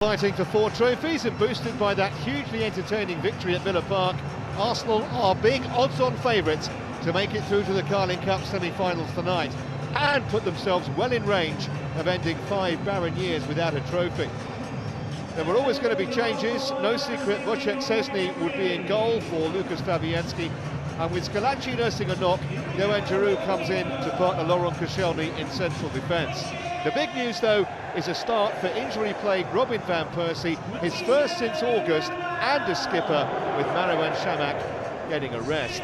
Fighting for 4 trophies and boosted by that hugely entertaining victory at Villa Park, Arsenal are big odds-on favourites to make it through to the Carling Cup semi-finals tonight and put themselves well in range of ending 5 barren years without a trophy. There were always going to be changes. No secret Wojciech Szczesny would be in goal for Lucas Fabianski, and with Scalacci nursing a knock, Johan Giroud comes in to partner Laurent Koscielny in central defence. The big news, though, is a start for injury-plagued Robin van Persie, his first since August, and a skipper with Marouane Chamakh getting a rest.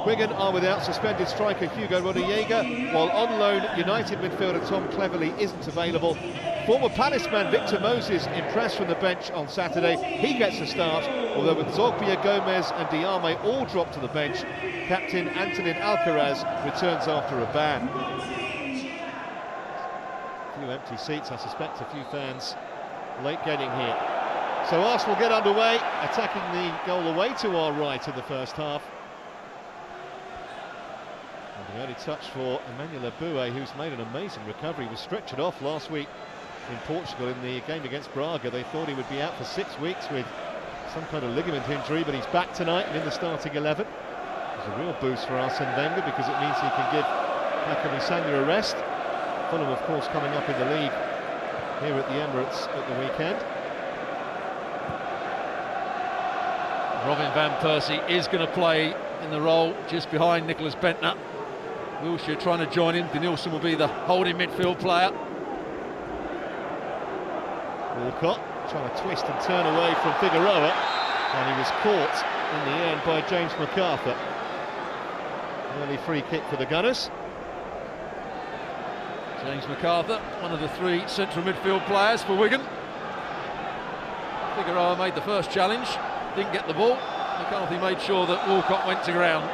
Wigan are without suspended striker Hugo Rodallega, while on loan United midfielder Tom Cleverley isn't available. Former Palace man Victor Moses impressed from the bench on Saturday. He gets a start, although with Zogbia, Gomez and Diame all dropped to the bench, captain Antonin Alcaraz returns after a ban. A few empty seats, I suspect a few fans late getting here. So Arsenal get underway, attacking the goal away to our right in the first half. And the early touch for Emmanuel Aboué, who's made an amazing recovery, was stretchered off last week in Portugal in the game against Braga. They thought he would be out for 6 weeks with some kind of ligament injury, but he's back tonight and in the starting 11. It's a real boost for Arsene Wenger because it means he can give Hakim Sanya a rest. Fulham, of course, coming up in the league here at the Emirates at the weekend. Robin van Persie is going to play in the role just behind Nicholas Bendtner. Wilshere trying to join him. Denilson will be the holding midfield player. Walcott trying to twist and turn away from Figueroa, and he was caught in the end by James McArthur. Early free kick for the Gunners. James McArthur, one of the 3 central midfield players for Wigan. Figueroa made the first challenge, didn't get the ball. McCarthy made sure that Walcott went to ground.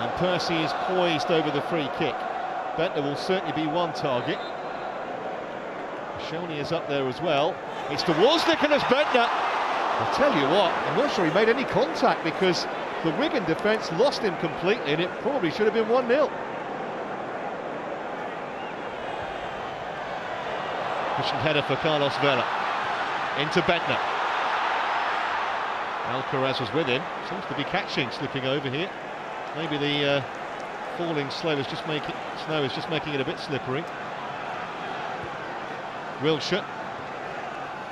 And Persie is poised over the free kick. Bendtner will certainly be one target. Koscielny is up there as well. It's towards Nicholas Bendtner. I'll tell you what, I'm not sure he made any contact because the Wigan defence lost him completely, and it probably should have been 1-0. Cushioned header for Carlos Vella. Into Bendtner. Alcaraz was with him. Seems to be catching, slipping over here. Maybe the falling snow is just making it a bit slippery. Wilshere.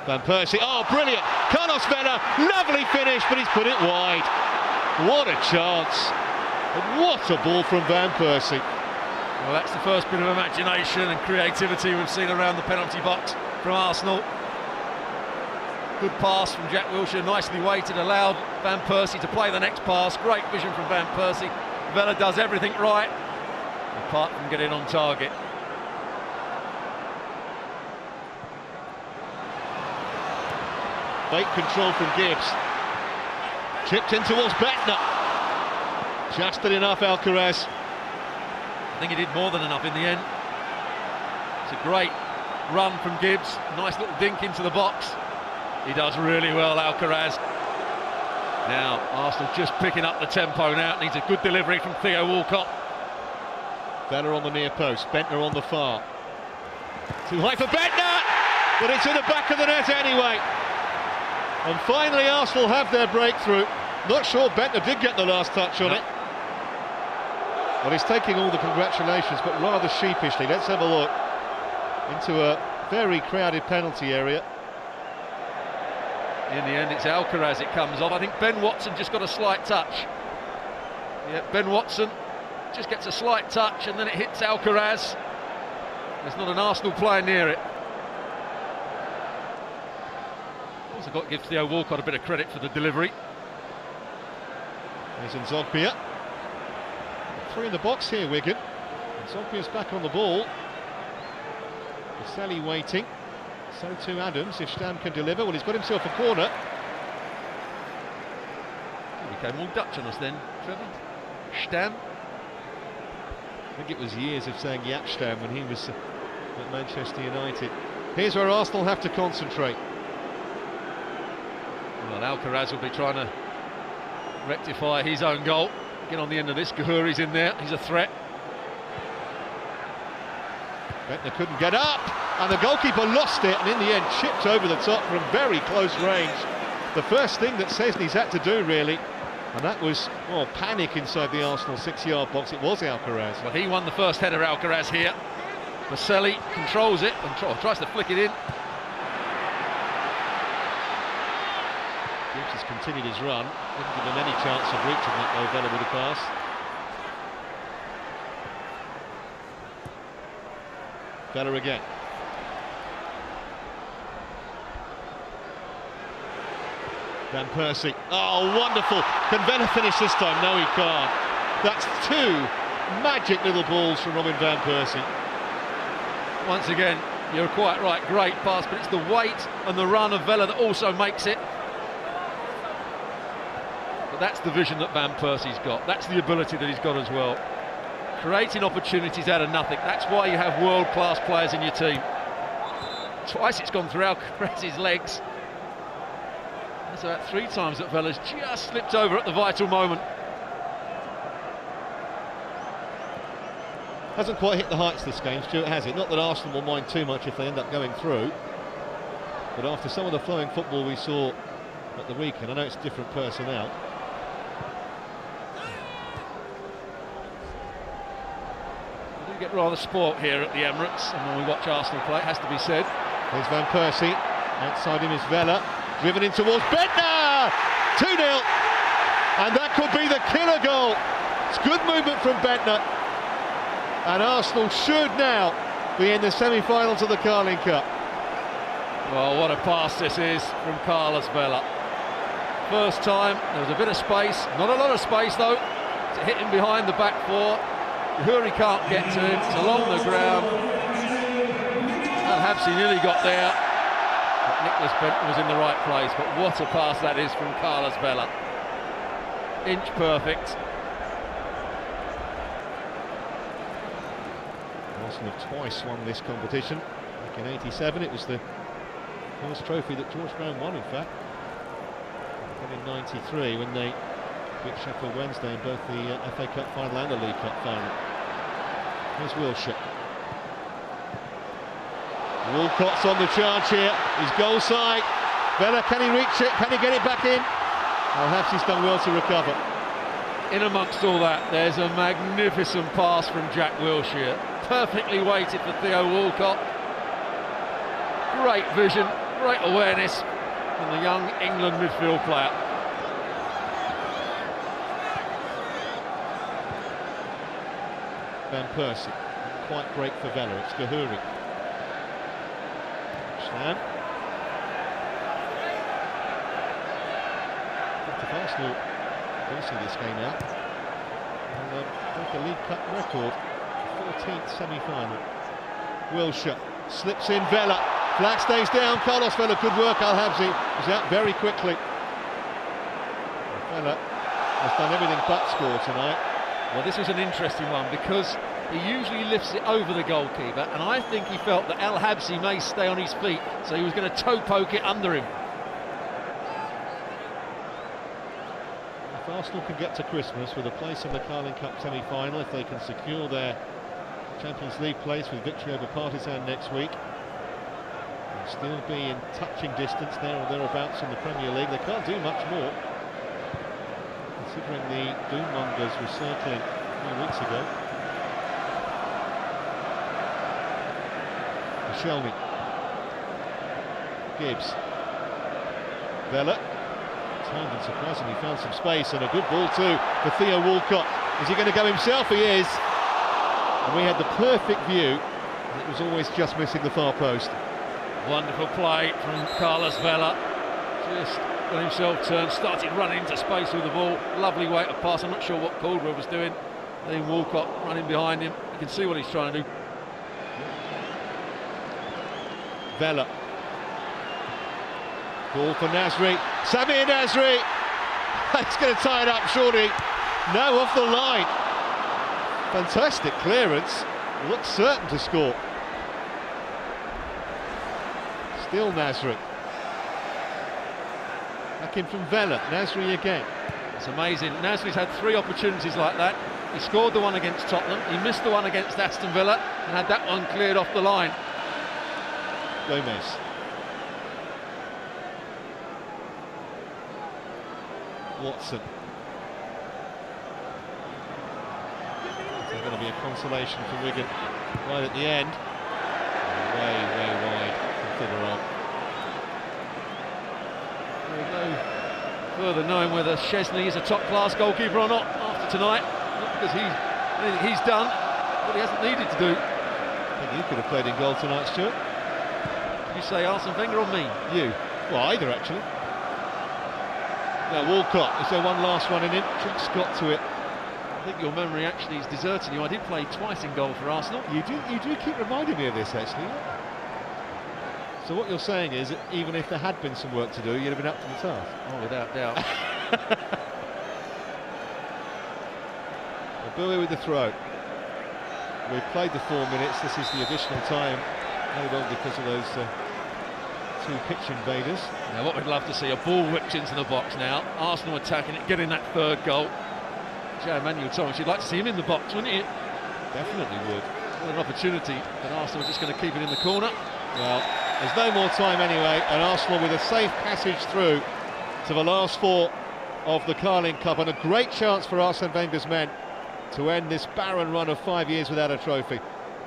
Van Persie. Oh, brilliant! Carlos Vella, lovely finish, but he's put it wide. What a chance! And what a ball from Van Persie. Well, that's the first bit of imagination and creativity we've seen around the penalty box from Arsenal. Good pass from Jack Wilshere, nicely weighted, allowed Van Persie to play the next pass. Great vision from Van Persie. Vella does everything right, apart from getting on target. Great control from Gibbs. Chipped in towards Bendtner. Just enough, Alcaraz. I think he did more than enough in the end. It's a great run from Gibbs. Nice little dink into the box. He does really well, Alcaraz. Now, Arsenal just picking up the tempo now. It needs a good delivery from Theo Walcott. Vella on the near post, Bendtner on the far. Too high for Bendtner, but it's in the back of the net anyway. And finally Arsenal have their breakthrough. Not sure Bendtner did get the last touch on it. Well, he's taking all the congratulations, but rather sheepishly. Let's have a look into a very crowded penalty area. In the end, it's Alcaraz it comes off. I think Ben Watson just got a slight touch. Yeah, Ben Watson just gets a slight touch and then it hits Alcaraz. There's not an Arsenal player near it. Also got to give Theo Walcott a bit of credit for the delivery. There's Zogbia. 3 in the box here, Wigan. Zogbia's back on the ball. Sally waiting. So too Adams, if Stam can deliver. Well, he's got himself a corner. He became all Dutch on us then, Trevor. Stam. I think it was years of saying Jaap Stam when he was at Manchester United. Here's where Arsenal have to concentrate. Well, Alcaraz will be trying to rectify his own goal. Get on the end of this. Gahuri's in there. He's a threat. Bendtner couldn't get up, and the goalkeeper lost it, and in the end chipped over the top from very close range. The first thing that Szczesny's had to do, really, and that was, well, panic inside the Arsenal 6-yard box. It was Alcaraz. Well, he won the first header, Alcaraz, here. Persie controls it and tries to flick it in. Gibbs has continued his run. Didn't give him any chance of reaching that, though, Vella with a pass. Vella again. Van Persie. Oh, wonderful. Can Vella finish this time? No, he can't. That's two magic little balls from Robin Van Persie. Once again, you're quite right, great pass, but it's the weight and the run of Vella that also makes it. But that's the vision that Van Persie's got. That's the ability that he's got as well. Creating opportunities out of nothing. That's why you have world-class players in your team. Twice it's gone through Alcaraz's legs. That's about 3 times that Vella's just slipped over at the vital moment. Hasn't quite hit the heights this game, Stuart, has it? Not that Arsenal will mind too much if they end up going through. But after some of the flowing football we saw at the weekend, I know it's different personnel. We do get rather sport here at the Emirates, and when we watch Arsenal play, it has to be said. There's Van Persie. Outside him is Vella. Driven in towards Bendtner! 2-0! And that could be the killer goal. It's good movement from Bendtner. And Arsenal should now be in the semi-finals of the Carling Cup. Well, what a pass this is from Carlos Vela. First time, there was a bit of space, not a lot of space though, to hit him behind the back four. Huri can't get to him, it's along the ground. Al-Habsi nearly got there, but Nicholas Bendtner was in the right place. But what a pass that is from Carlos Vela. Inch perfect. Arsenal have twice won this competition. Back in '87, it was the first trophy that George Brown won, in fact. And in '93, when they beat Sheffield Wednesday in both the FA Cup final and the League Cup final. Here's Wilshere. Walcott's on the charge here. He's goal side. Vella, can he reach it? Can he get it back in? Al-Habsi's done well to recover. In amongst all that, there's a magnificent pass from Jack Wilshere. Perfectly weighted for Theo Walcott. Great vision, great awareness from the young England midfield player. Van Persie, quite great for Vella. It's Gahuri. Slam. If Arsenal do see this game out, and break a League Cup record, 14th semi-final. Wilshere slips in. Vella, flag stays down. Carlos Vela, good work. Al-Habsi was out very quickly. Vella has done everything but score tonight. Well, this was an interesting one because he usually lifts it over the goalkeeper, and I think he felt that Al-Habsi may stay on his feet, so he was going to toe poke it under him. If Arsenal can get to Christmas with a place in the Carling Cup semi-final, if they can secure their Champions League place with victory over Partizan next week, they'll still be in touching distance there or thereabouts in the Premier League. They can't do much more, considering the doommongers were circling a few weeks ago. Shelby, Gibbs, Vella turned and surprisingly found some space, and a good ball too for Theo Walcott. Is he going to go himself? He is. And we had the perfect view, and it was always just missing the far post. Wonderful play from Carlos Vela. Just got himself turned, started running into space with the ball. Lovely weight of pass. I'm not sure what Caldwell was doing. Then Walcott running behind him. You can see what he's trying to do. Vella. Ball for Nasri. Samir Nasri. That's going to tie it up, surely. No, off the line. Fantastic clearance. Looks certain to score. Still Nasri. Back in from Vella. Nasri again. It's amazing. Nasri's had 3 opportunities like that. He scored the one against Tottenham, he missed the one against Aston Villa, and had that one cleared off the line. Gomez. Watson. Is there going to be a consolation for Wigan right at the end? Way wide from Fabregas. There's no further knowing whether Szczesny is a top-class goalkeeper or not after tonight. Not because he's done what he hasn't needed to do. I think you could have played in goal tonight, Stuart. Did you say Arsene Wenger or me? You. Well, either actually. Now Walcott, is there one last one in it? Just got to it. I think your memory actually is deserting you. I did play twice in goal for Arsenal. You do keep reminding me of this actually. So what you're saying is that even if there had been some work to do, you'd have been up to the task? Oh, without doubt. Bowie with the throw. We've played the 4 minutes. This is the additional time added on because of those two pitch invaders. Now what we'd love to see, a ball whipped into the box now. Arsenal attacking it, getting that third goal. Emmanuel Thomas, you'd like to see him in the box, wouldn't you? Definitely would. What an opportunity, and Arsenal are just going to keep it in the corner. Well, there's no more time anyway, and Arsenal with a safe passage through to the last 4 of the Carling Cup, and a great chance for Arsene Wenger's men to end this barren run of 5 years without a trophy.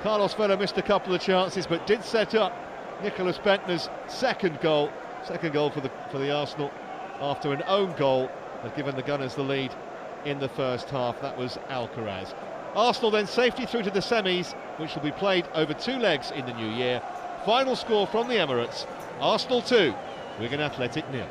Carlos Vela missed a couple of chances, but did set up Nicholas Bendtner's second goal for the Arsenal after an own goal had given the Gunners the lead in the first half. That was Alcaraz. Arsenal then safely through to the semis, which will be played over 2 legs in the new year. Final score from the Emirates: Arsenal 2, Wigan Athletic 0.